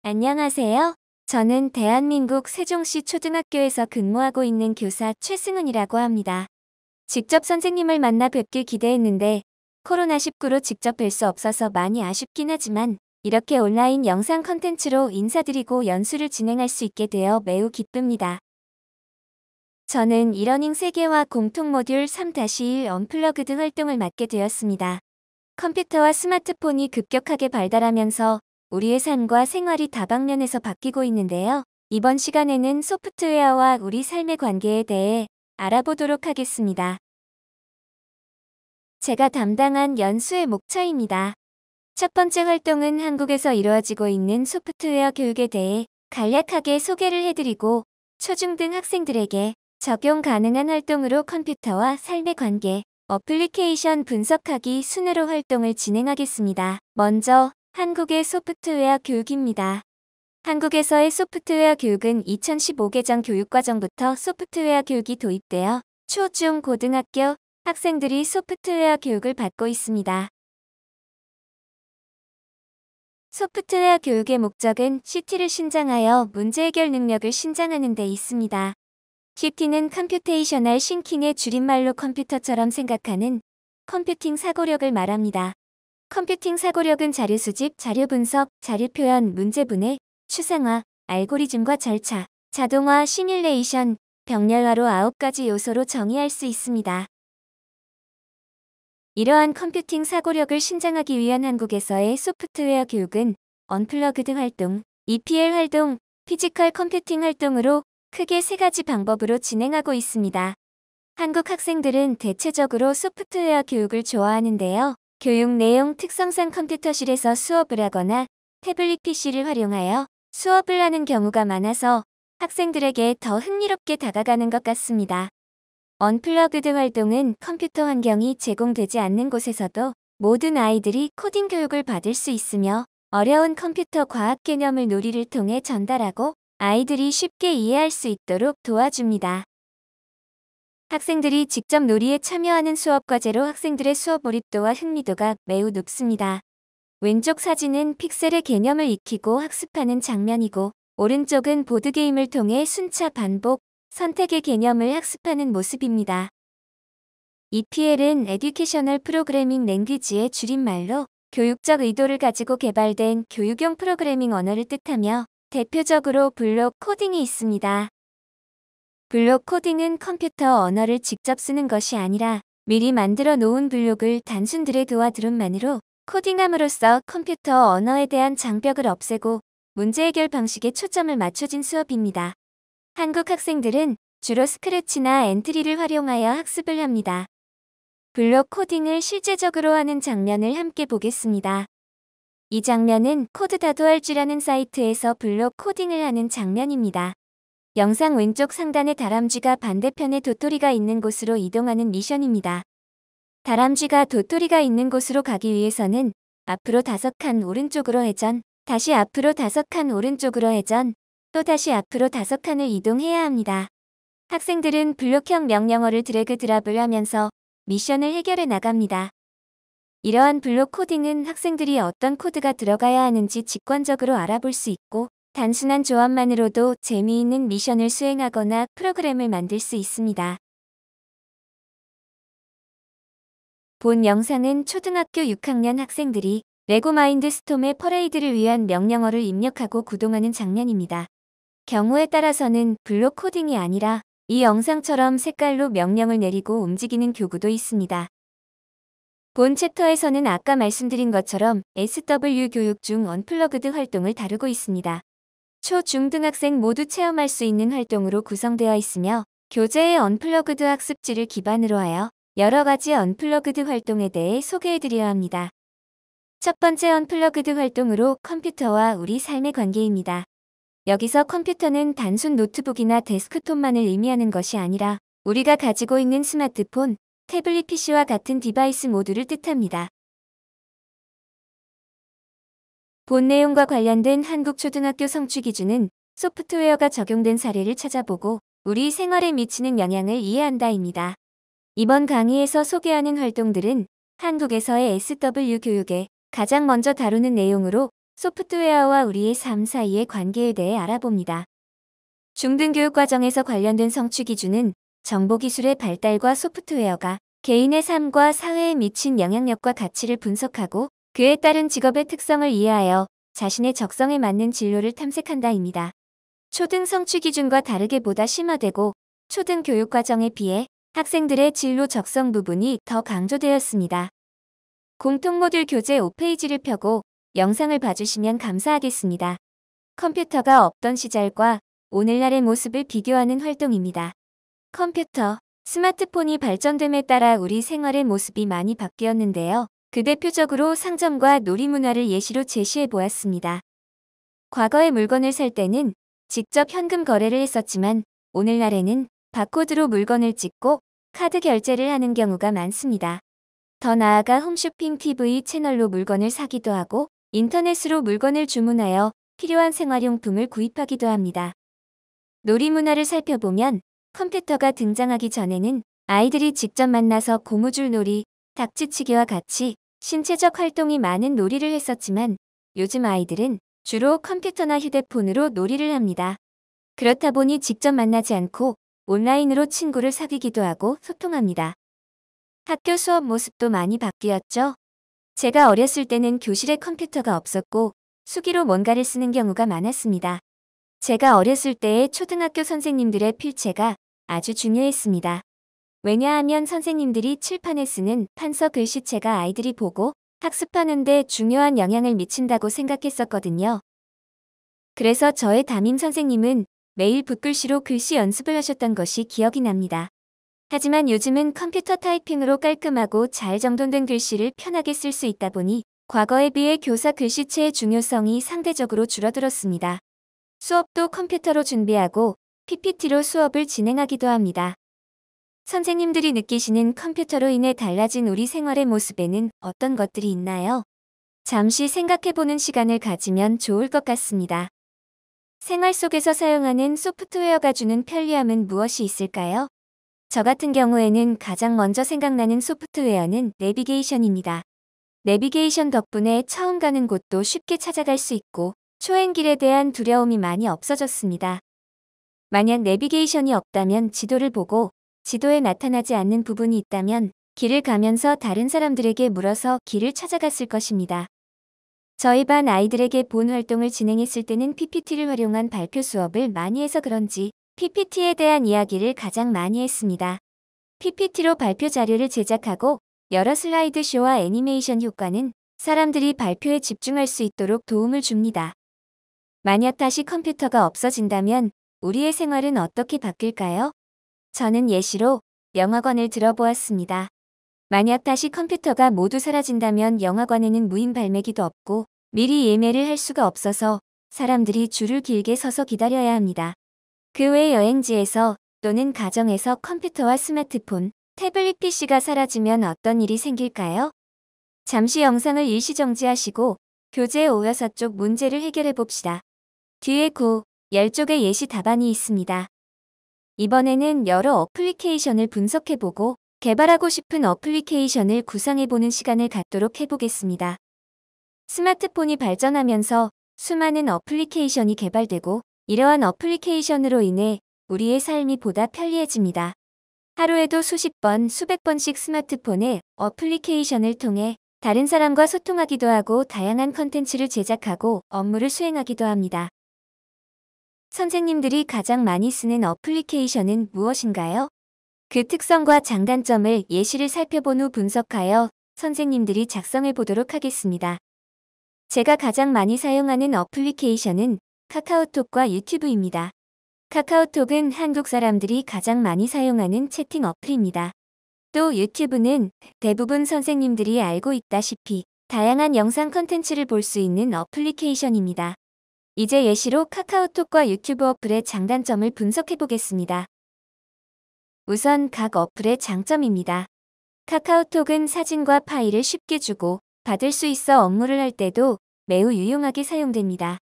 안녕하세요. 저는 대한민국 세종시 초등학교에서 근무하고 있는 교사 최승은이라고 합니다. 직접 선생님을 만나 뵙길 기대했는데 코로나19로 직접 뵐 수 없어서 많이 아쉽긴 하지만 이렇게 온라인 영상 컨텐츠로 인사드리고 연수를 진행할 수 있게 되어 매우 기쁩니다. 저는 이러닝 세계화 공통 모듈 3-1 언플러그드 활동을 맡게 되었습니다. 컴퓨터와 스마트폰이 급격하게 발달하면서 우리의 삶과 생활이 다방면에서 바뀌고 있는데요. 이번 시간에는 소프트웨어와 우리 삶의 관계에 대해 알아보도록 하겠습니다. 제가 담당한 연수의 목차입니다. 첫 번째 활동은 한국에서 이루어지고 있는 소프트웨어 교육에 대해 간략하게 소개를 해드리고 초중등 학생들에게 적용 가능한 활동으로 컴퓨터와 삶의 관계, 어플리케이션 분석하기 순으로 활동을 진행하겠습니다. 먼저 한국의 소프트웨어 교육입니다. 한국에서의 소프트웨어 교육은 2015 개정 교육과정부터 소프트웨어 교육이 도입되어 초, 중, 고등학교 학생들이 소프트웨어 교육을 받고 있습니다. 소프트웨어 교육의 목적은 CT를 신장하여 문제 해결 능력을 신장하는 데 있습니다. CT는 컴퓨테이셔널 싱킹의 줄임말로 컴퓨터처럼 생각하는 컴퓨팅 사고력을 말합니다. 컴퓨팅 사고력은 자료 수집, 자료 분석, 자료 표현, 문제 분해, 추상화, 알고리즘과 절차, 자동화, 시뮬레이션, 병렬화로 9가지 요소로 정의할 수 있습니다. 이러한 컴퓨팅 사고력을 신장하기 위한 한국에서의 소프트웨어 교육은 언플러그드 활동, EPL 활동, 피지컬 컴퓨팅 활동으로 크게 3가지 방법으로 진행하고 있습니다. 한국 학생들은 대체적으로 소프트웨어 교육을 좋아하는데요. 교육 내용 특성상 컴퓨터실에서 수업을 하거나 태블릿 PC를 활용하여 수업을 하는 경우가 많아서 학생들에게 더 흥미롭게 다가가는 것 같습니다. 언플러그드 활동은 컴퓨터 환경이 제공되지 않는 곳에서도 모든 아이들이 코딩 교육을 받을 수 있으며 어려운 컴퓨터 과학 개념을 놀이를 통해 전달하고 아이들이 쉽게 이해할 수 있도록 도와줍니다. 학생들이 직접 놀이에 참여하는 수업 과제로 학생들의 수업 몰입도와 흥미도가 매우 높습니다. 왼쪽 사진은 픽셀의 개념을 익히고 학습하는 장면이고 오른쪽은 보드게임을 통해 순차 반복, 선택의 개념을 학습하는 모습입니다. EPL은 에듀케셔널 프로그래밍 랭귀지의 줄임말로 교육적 의도를 가지고 개발된 교육용 프로그래밍 언어를 뜻하며 대표적으로 블록 코딩이 있습니다. 블록 코딩은 컴퓨터 언어를 직접 쓰는 것이 아니라 미리 만들어 놓은 블록을 단순 드래그와 드롭만으로 코딩함으로써 컴퓨터 언어에 대한 장벽을 없애고 문제 해결 방식에 초점을 맞춰진 수업입니다. 한국 학생들은 주로 스크래치나 엔트리를 활용하여 학습을 합니다. 블록 코딩을 실제적으로 하는 장면을 함께 보겠습니다. 이 장면은 코드다도알지라는 사이트에서 블록 코딩을 하는 장면입니다. 영상 왼쪽 상단의 다람쥐가 반대편에 도토리가 있는 곳으로 이동하는 미션입니다. 다람쥐가 도토리가 있는 곳으로 가기 위해서는 앞으로 5칸 오른쪽으로 회전, 다시 앞으로 5칸 오른쪽으로 회전, 또 다시 앞으로 5칸을 이동해야 합니다. 학생들은 블록형 명령어를 드래그 드랍을 하면서 미션을 해결해 나갑니다. 이러한 블록 코딩은 학생들이 어떤 코드가 들어가야 하는지 직관적으로 알아볼 수 있고 단순한 조합만으로도 재미있는 미션을 수행하거나 프로그램을 만들 수 있습니다. 본 영상은 초등학교 6학년 학생들이 레고 마인드스톰의 퍼레이드를 위한 명령어를 입력하고 구동하는 장면입니다. 경우에 따라서는 블록 코딩이 아니라 이 영상처럼 색깔로 명령을 내리고 움직이는 교구도 있습니다. 본 챕터에서는 아까 말씀드린 것처럼 SW 교육 중 언플러그드 활동을 다루고 있습니다. 초, 중등학생 모두 체험할 수 있는 활동으로 구성되어 있으며 교재의 언플러그드 학습지를 기반으로 하여 여러 가지 언플러그드 활동에 대해 소개해드려야 합니다. 첫 번째 언플러그드 활동으로 컴퓨터와 우리 삶의 관계입니다. 여기서 컴퓨터는 단순 노트북이나 데스크톱만을 의미하는 것이 아니라 우리가 가지고 있는 스마트폰, 태블릿 PC와 같은 디바이스 모두를 뜻합니다. 본 내용과 관련된 한국 초등학교 성취 기준은 소프트웨어가 적용된 사례를 찾아보고 우리 생활에 미치는 영향을 이해한다입니다. 이번 강의에서 소개하는 활동들은 한국에서의 SW 교육에 가장 먼저 다루는 내용으로 소프트웨어와 우리의 삶 사이의 관계에 대해 알아봅니다. 중등교육 과정에서 관련된 성취 기준은 정보기술의 발달과 소프트웨어가 개인의 삶과 사회에 미친 영향력과 가치를 분석하고 그에 따른 직업의 특성을 이해하여 자신의 적성에 맞는 진로를 탐색한다입니다. 초등 성취 기준과 다르게 보다 심화되고 초등 교육 과정에 비해 학생들의 진로 적성 부분이 더 강조되었습니다. 공통 모듈 교재 5페이지를 펴고 영상을 봐주시면 감사하겠습니다. 컴퓨터가 없던 시절과 오늘날의 모습을 비교하는 활동입니다. 컴퓨터, 스마트폰이 발전됨에 따라 우리 생활의 모습이 많이 바뀌었는데요. 그 대표적으로 상점과 놀이문화를 예시로 제시해 보았습니다. 과거에 물건을 살 때는 직접 현금 거래를 했었지만 오늘날에는 바코드로 물건을 찍고 카드 결제를 하는 경우가 많습니다. 더 나아가 홈쇼핑 TV 채널로 물건을 사기도 하고 인터넷으로 물건을 주문하여 필요한 생활용품을 구입하기도 합니다. 놀이문화를 살펴보면 컴퓨터가 등장하기 전에는 아이들이 직접 만나서 고무줄 놀이, 닥치치기와 같이 신체적 활동이 많은 놀이를 했었지만 요즘 아이들은 주로 컴퓨터나 휴대폰으로 놀이를 합니다. 그렇다 보니 직접 만나지 않고 온라인으로 친구를 사귀기도 하고 소통합니다. 학교 수업 모습도 많이 바뀌었죠. 제가 어렸을 때는 교실에 컴퓨터가 없었고 수기로 뭔가를 쓰는 경우가 많았습니다. 제가 어렸을 때의 초등학교 선생님들의 필체가 아주 중요했습니다. 왜냐하면 선생님들이 칠판에 쓰는 판서 글씨체가 아이들이 보고 학습하는 데 중요한 영향을 미친다고 생각했었거든요. 그래서 저의 담임 선생님은 매일 붓글씨로 글씨 연습을 하셨던 것이 기억이 납니다. 하지만 요즘은 컴퓨터 타이핑으로 깔끔하고 잘 정돈된 글씨를 편하게 쓸 수 있다 보니 과거에 비해 교사 글씨체의 중요성이 상대적으로 줄어들었습니다. 수업도 컴퓨터로 준비하고 PPT로 수업을 진행하기도 합니다. 선생님들이 느끼시는 컴퓨터로 인해 달라진 우리 생활의 모습에는 어떤 것들이 있나요? 잠시 생각해보는 시간을 가지면 좋을 것 같습니다. 생활 속에서 사용하는 소프트웨어가 주는 편리함은 무엇이 있을까요? 저 같은 경우에는 가장 먼저 생각나는 소프트웨어는 내비게이션입니다. 내비게이션 덕분에 처음 가는 곳도 쉽게 찾아갈 수 있고 초행길에 대한 두려움이 많이 없어졌습니다. 만약 내비게이션이 없다면 지도를 보고 지도에 나타나지 않는 부분이 있다면 길을 가면서 다른 사람들에게 물어서 길을 찾아갔을 것입니다. 저희 반 아이들에게 본 활동을 진행했을 때는 PPT를 활용한 발표 수업을 많이 해서 그런지 PPT에 대한 이야기를 가장 많이 했습니다. PPT로 발표 자료를 제작하고 여러 슬라이드 쇼와 애니메이션 효과는 사람들이 발표에 집중할 수 있도록 도움을 줍니다. 만약 다시 컴퓨터가 없어진다면 우리의 생활은 어떻게 바뀔까요? 저는 예시로 영화관을 들어보았습니다. 만약 다시 컴퓨터가 모두 사라진다면 영화관에는 무인 발매기도 없고 미리 예매를 할 수가 없어서 사람들이 줄을 길게 서서 기다려야 합니다. 그 외 여행지에서 또는 가정에서 컴퓨터와 스마트폰, 태블릿 PC가 사라지면 어떤 일이 생길까요? 잠시 영상을 일시 정지하시고 교재 5-6쪽 문제를 해결해 봅시다. 뒤에 10쪽의 예시 답안이 있습니다. 이번에는 여러 어플리케이션을 분석해보고 개발하고 싶은 어플리케이션을 구상해보는 시간을 갖도록 해보겠습니다. 스마트폰이 발전하면서 수많은 어플리케이션이 개발되고 이러한 어플리케이션으로 인해 우리의 삶이 보다 편리해집니다. 하루에도 수십 번, 수백 번씩 스마트폰에 어플리케이션을 통해 다른 사람과 소통하기도 하고 다양한 컨텐츠를 제작하고 업무를 수행하기도 합니다. 선생님들이 가장 많이 쓰는 어플리케이션은 무엇인가요? 그 특성과 장단점을 예시를 살펴본 후 분석하여 선생님들이 작성해 보도록 하겠습니다. 제가 가장 많이 사용하는 어플리케이션은 카카오톡과 유튜브입니다. 카카오톡은 한국 사람들이 가장 많이 사용하는 채팅 어플입니다. 또 유튜브는 대부분 선생님들이 알고 있다시피 다양한 영상 컨텐츠를 볼 수 있는 어플리케이션입니다. 이제 예시로 카카오톡과 유튜브 어플의 장단점을 분석해 보겠습니다. 우선 각 어플의 장점입니다. 카카오톡은 사진과 파일을 쉽게 주고 받을 수 있어 업무를 할 때도 매우 유용하게 사용됩니다.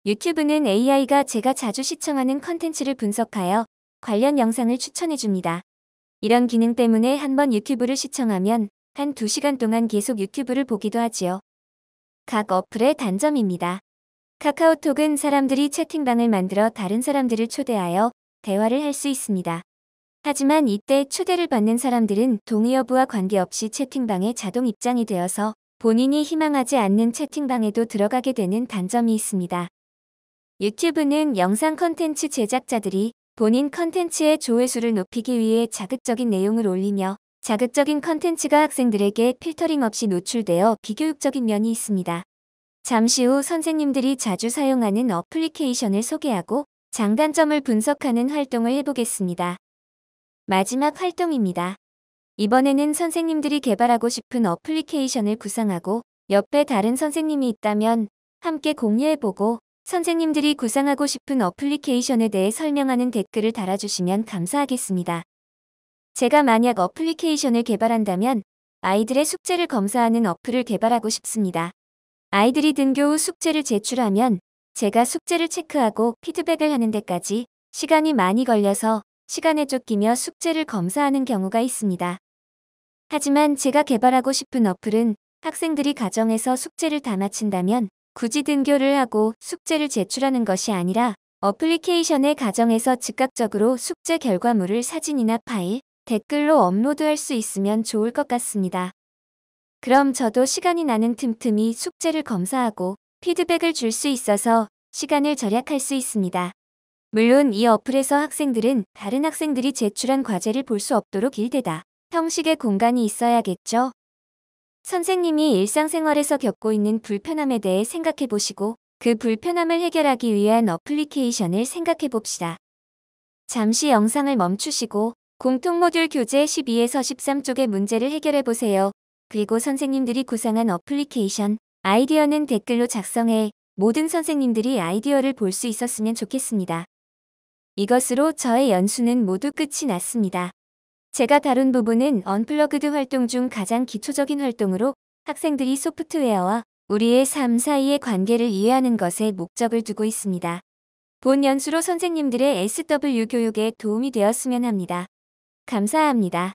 유튜브는 AI가 제가 자주 시청하는 컨텐츠를 분석하여 관련 영상을 추천해 줍니다. 이런 기능 때문에 한번 유튜브를 시청하면 한 2시간 동안 계속 유튜브를 보기도 하지요. 각 어플의 단점입니다. 카카오톡은 사람들이 채팅방을 만들어 다른 사람들을 초대하여 대화를 할 수 있습니다. 하지만 이때 초대를 받는 사람들은 동의 여부와 관계없이 채팅방에 자동 입장이 되어서 본인이 희망하지 않는 채팅방에도 들어가게 되는 단점이 있습니다. 유튜브는 영상 컨텐츠 제작자들이 본인 컨텐츠의 조회수를 높이기 위해 자극적인 내용을 올리며 자극적인 컨텐츠가 학생들에게 필터링 없이 노출되어 비교육적인 면이 있습니다. 잠시 후 선생님들이 자주 사용하는 어플리케이션을 소개하고 장단점을 분석하는 활동을 해보겠습니다. 마지막 활동입니다. 이번에는 선생님들이 개발하고 싶은 어플리케이션을 구상하고 옆에 다른 선생님이 있다면 함께 공유해보고 선생님들이 구상하고 싶은 어플리케이션에 대해 설명하는 댓글을 달아주시면 감사하겠습니다. 제가 만약 어플리케이션을 개발한다면 아이들의 숙제를 검사하는 어플을 개발하고 싶습니다. 아이들이 등교 후 숙제를 제출하면 제가 숙제를 체크하고 피드백을 하는 데까지 시간이 많이 걸려서 시간에 쫓기며 숙제를 검사하는 경우가 있습니다. 하지만 제가 개발하고 싶은 어플은 학생들이 가정에서 숙제를 다 마친다면 굳이 등교를 하고 숙제를 제출하는 것이 아니라 어플리케이션에 가정에서 즉각적으로 숙제 결과물을 사진이나 파일, 댓글로 업로드할 수 있으면 좋을 것 같습니다. 그럼 저도 시간이 나는 틈틈이 숙제를 검사하고 피드백을 줄 수 있어서 시간을 절약할 수 있습니다. 물론 이 어플에서 학생들은 다른 학생들이 제출한 과제를 볼 수 없도록 일대다 형식의 공간이 있어야겠죠. 선생님이 일상생활에서 겪고 있는 불편함에 대해 생각해 보시고 그 불편함을 해결하기 위한 어플리케이션을 생각해 봅시다. 잠시 영상을 멈추시고 공통 모듈 교재 12에서 13쪽의 문제를 해결해 보세요. 그리고 선생님들이 구상한 어플리케이션, 아이디어는 댓글로 작성해 모든 선생님들이 아이디어를 볼 수 있었으면 좋겠습니다. 이것으로 저의 연수는 모두 끝이 났습니다. 제가 다룬 부분은 언플러그드 활동 중 가장 기초적인 활동으로 학생들이 소프트웨어와 우리의 삶 사이의 관계를 이해하는 것에 목적을 두고 있습니다. 본 연수로 선생님들의 SW 교육에 도움이 되었으면 합니다. 감사합니다.